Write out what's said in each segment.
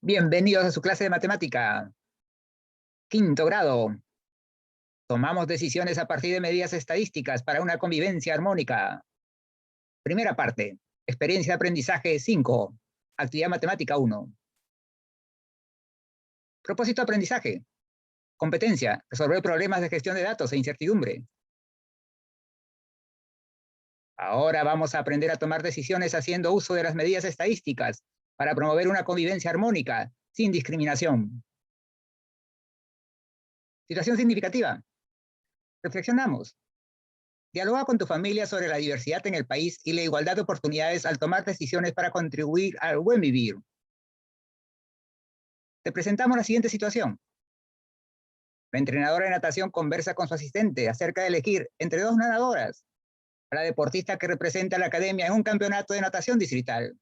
Bienvenidos a su clase de matemática. Quinto grado. Tomamos decisiones a partir de medidas estadísticas para una convivencia armónica. Primera parte. Experiencia de aprendizaje 5. Actividad matemática 1. Propósito de aprendizaje. Competencia. Resolver problemas de gestión de datos e incertidumbre. Ahora vamos a aprender a tomar decisiones haciendo uso de las medidas estadísticas para promover una convivencia armónica, sin discriminación. Situación significativa. Reflexionamos. Dialoga con tu familia sobre la diversidad en el país y la igualdad de oportunidades al tomar decisiones para contribuir al buen vivir. Te presentamos la siguiente situación. La entrenadora de natación conversa con su asistente acerca de elegir entre dos nadadoras a la deportista que representa a la academia en un campeonato de natación distrital.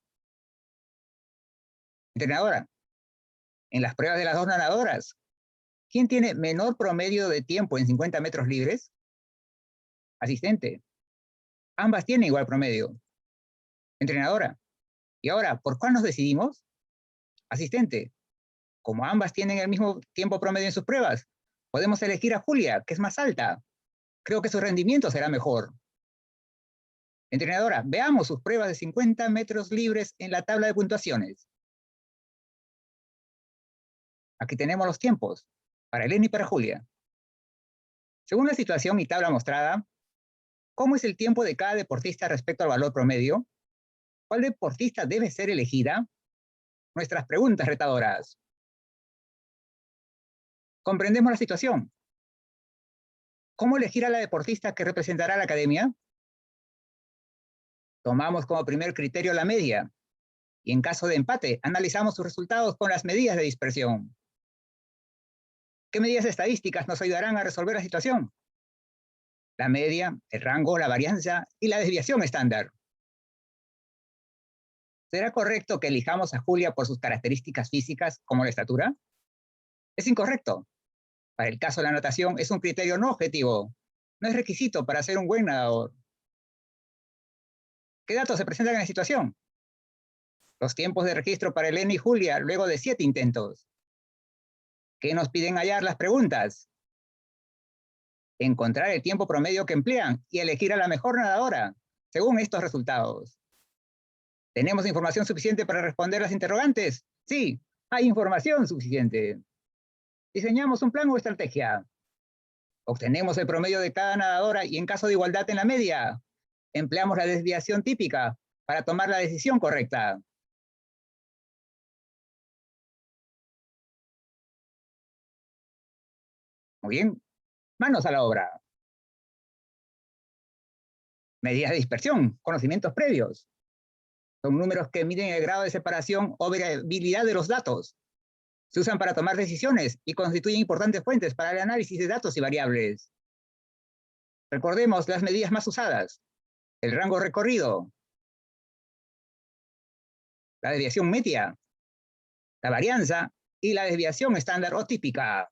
Entrenadora, en las pruebas de las dos nadadoras, ¿quién tiene menor promedio de tiempo en 50 metros libres? Asistente, ambas tienen igual promedio. Entrenadora, ¿y ahora por cuál nos decidimos? Asistente, como ambas tienen el mismo tiempo promedio en sus pruebas, podemos elegir a Julia, que es más alta. Creo que su rendimiento será mejor. Entrenadora, veamos sus pruebas de 50 metros libres en la tabla de puntuaciones. Aquí tenemos los tiempos, para Elena y para Julia. Según la situación y tabla mostrada, ¿cómo es el tiempo de cada deportista respecto al valor promedio? ¿Cuál deportista debe ser elegida? Nuestras preguntas retadoras. Comprendemos la situación. ¿Cómo elegir a la deportista que representará a la academia? Tomamos como primer criterio la media, y en caso de empate, analizamos sus resultados con las medidas de dispersión. ¿Qué medidas estadísticas nos ayudarán a resolver la situación? La media, el rango, la varianza y la desviación estándar. ¿Será correcto que elijamos a Julia por sus características físicas, como la estatura? Es incorrecto. Para el caso de la natación, es un criterio no objetivo. No es requisito para ser un buen nadador. ¿Qué datos se presentan en la situación? Los tiempos de registro para Elena y Julia luego de 7 intentos. ¿Qué nos piden hallar las preguntas? Encontrar el tiempo promedio que emplean y elegir a la mejor nadadora, según estos resultados. ¿Tenemos información suficiente para responder las interrogantes? Sí, hay información suficiente. Diseñamos un plan o estrategia. Obtenemos el promedio de cada nadadora y en caso de igualdad en la media, empleamos la desviación típica para tomar la decisión correcta. Muy bien, manos a la obra. Medidas de dispersión, conocimientos previos. Son números que miden el grado de separación o variabilidad de los datos. Se usan para tomar decisiones y constituyen importantes fuentes para el análisis de datos y variables. Recordemos las medidas más usadas: el rango recorrido, la desviación media, la varianza y la desviación estándar o típica.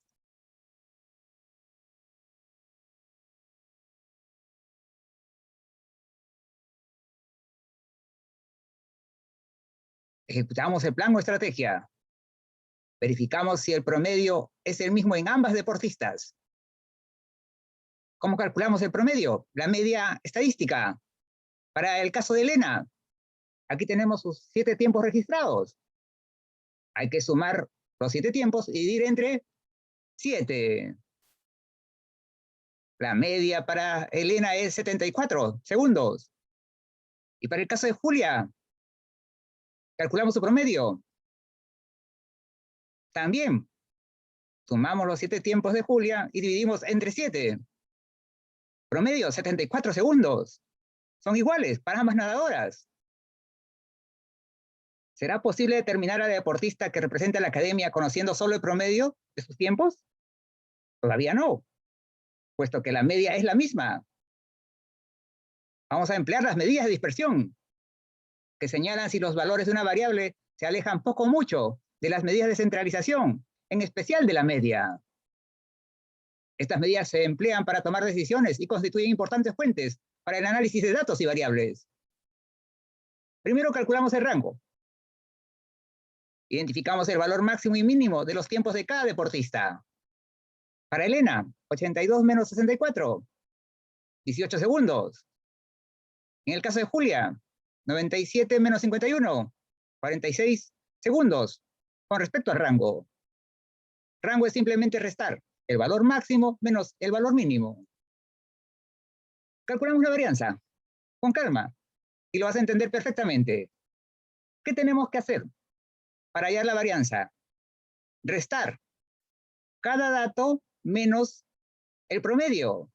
Ejecutamos el plan o estrategia. Verificamos si el promedio es el mismo en ambas deportistas. ¿Cómo calculamos el promedio? La media estadística. Para el caso de Elena, aquí tenemos sus 7 tiempos registrados. Hay que sumar los 7 tiempos y dividir entre 7. La media para Elena es 74 segundos. Y para el caso de Julia, calculamos su promedio. También sumamos los 7 tiempos de Julia y dividimos entre 7. Promedio, 74 segundos. Son iguales para ambas nadadoras. ¿Será posible determinar a la deportista que representa a la academia conociendo solo el promedio de sus tiempos? Todavía no, puesto que la media es la misma. Vamos a emplear las medidas de dispersión, que señalan si los valores de una variable se alejan poco o mucho de las medidas de centralización, en especial de la media. Estas medidas se emplean para tomar decisiones y constituyen importantes fuentes para el análisis de datos y variables. Primero calculamos el rango. Identificamos el valor máximo y mínimo de los tiempos de cada deportista. Para Elena, 82 menos 64, 18 segundos. En el caso de Julia, 97 menos 51, 46 segundos. Con respecto al rango. Rango es simplemente restar el valor máximo menos el valor mínimo. Calculamos la varianza. Con calma. Y lo vas a entender perfectamente. ¿Qué tenemos que hacer para hallar la varianza? Restar cada dato menos el promedio.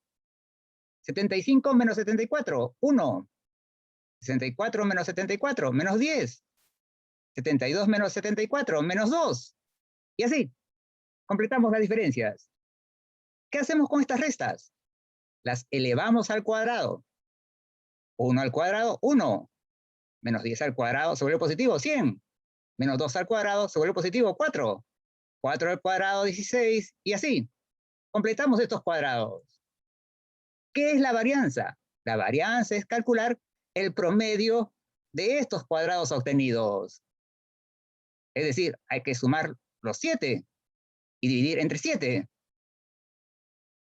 75 menos 74, 1. 64 menos 74, menos 10. 72 menos 74, menos 2. Y así, completamos las diferencias. ¿Qué hacemos con estas restas? Las elevamos al cuadrado. 1 al cuadrado, 1. Menos 10 al cuadrado se vuelve positivo, 100. Menos 2 al cuadrado se vuelve positivo, 4. 4 al cuadrado, 16. Y así, completamos estos cuadrados. ¿Qué es la varianza? La varianza es calcular el promedio de estos cuadrados obtenidos. Es decir, hay que sumar los 7 y dividir entre 7.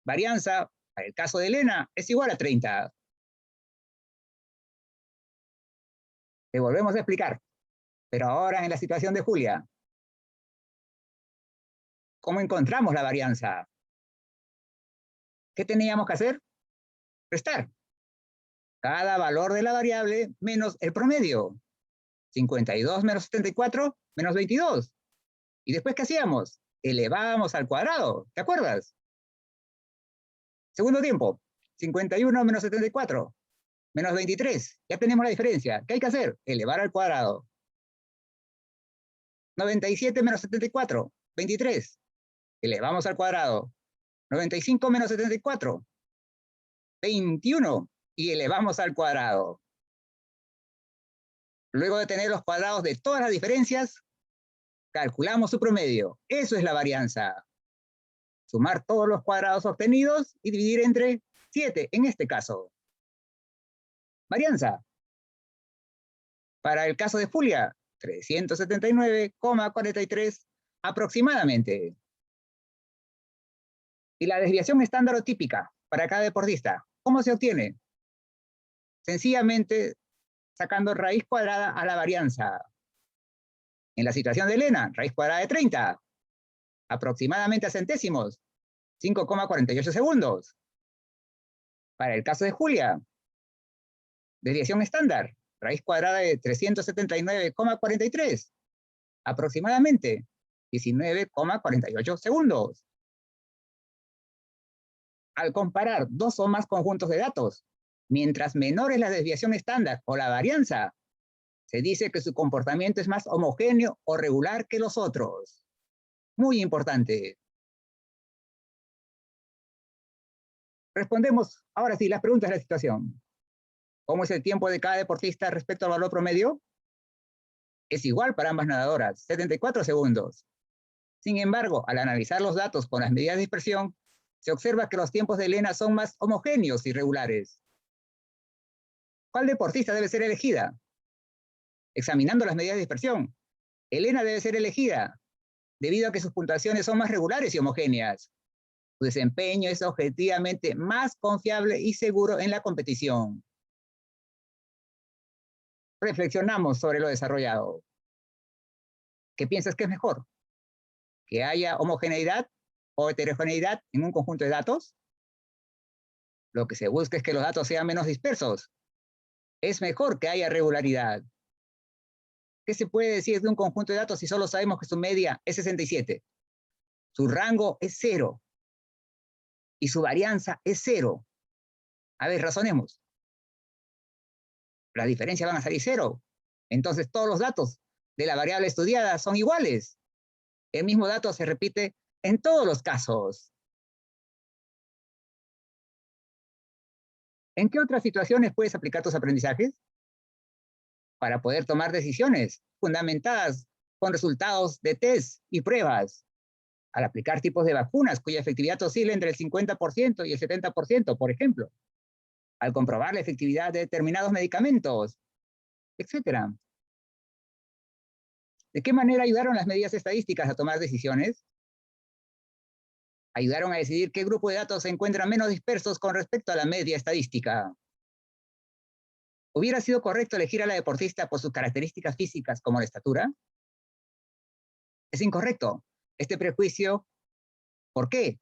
Varianza, para el caso de Elena, es igual a 30. Te volvemos a explicar, pero ahora en la situación de Julia. ¿Cómo encontramos la varianza? ¿Qué teníamos que hacer? Restar cada valor de la variable menos el promedio. 52 menos 74 menos 22. ¿Y después qué hacíamos? Elevábamos al cuadrado, ¿te acuerdas? Segundo tiempo, 51 menos 74 menos 23. Ya tenemos la diferencia. ¿Qué hay que hacer? Elevar al cuadrado. 97 menos 74, 23. Elevamos al cuadrado. 95 menos 74, 21. Y elevamos al cuadrado. Luego de tener los cuadrados de todas las diferencias, calculamos su promedio. Eso es la varianza. Sumar todos los cuadrados obtenidos y dividir entre 7, en este caso. Varianza. Para el caso de Julia, 379,43 aproximadamente. Y la desviación estándar o típica para cada deportista, ¿cómo se obtiene? Sencillamente sacando raíz cuadrada a la varianza. En la situación de Elena, raíz cuadrada de 30, aproximadamente a centésimos, 5,48 segundos. Para el caso de Julia, desviación estándar, raíz cuadrada de 379,43, aproximadamente 19,48 segundos. Al comparar dos o más conjuntos de datos, mientras menor es la desviación estándar o la varianza, se dice que su comportamiento es más homogéneo o regular que los otros. Muy importante. Respondemos ahora sí las preguntas de la situación. ¿Cómo es el tiempo de cada deportista respecto al valor promedio? Es igual para ambas nadadoras, 74 segundos. Sin embargo, al analizar los datos con las medidas de dispersión, se observa que los tiempos de Elena son más homogéneos y regulares. ¿Cuál deportista debe ser elegida? Examinando las medidas de dispersión, Elena debe ser elegida debido a que sus puntuaciones son más regulares y homogéneas. Su desempeño es objetivamente más confiable y seguro en la competición. Reflexionamos sobre lo desarrollado. ¿Qué piensas que es mejor? ¿Que haya homogeneidad o heterogeneidad en un conjunto de datos? Lo que se busca es que los datos sean menos dispersos. Es mejor que haya regularidad. ¿Qué se puede decir de un conjunto de datos si solo sabemos que su media es 67? Su rango es 0 y su varianza es 0. A ver, razonemos. Las diferencias van a salir 0. Entonces todos los datos de la variable estudiada son iguales. El mismo dato se repite en todos los casos. ¿En qué otras situaciones puedes aplicar tus aprendizajes? Para poder tomar decisiones fundamentadas con resultados de test y pruebas. Al aplicar tipos de vacunas cuya efectividad oscila entre el 50% y el 70%, por ejemplo. Al comprobar la efectividad de determinados medicamentos, etc. ¿De qué manera ayudaron las medidas estadísticas a tomar decisiones? Ayudaron a decidir qué grupo de datos se encuentran menos dispersos con respecto a la media estadística. ¿Hubiera sido correcto elegir a la deportista por sus características físicas como la estatura? Es incorrecto. Este prejuicio, ¿por qué?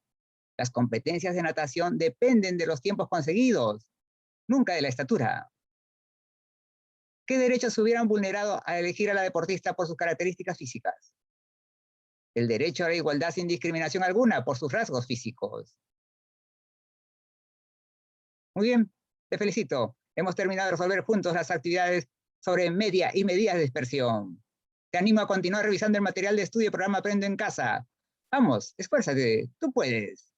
Las competencias de natación dependen de los tiempos conseguidos, nunca de la estatura. ¿Qué derechos se hubieran vulnerado al elegir a la deportista por sus características físicas? El derecho a la igualdad sin discriminación alguna por sus rasgos físicos. Muy bien, te felicito. Hemos terminado de resolver juntos las actividades sobre media y medidas de dispersión. Te animo a continuar revisando el material de estudio y programa Aprendo en Casa. Vamos, esfuérzate, tú puedes.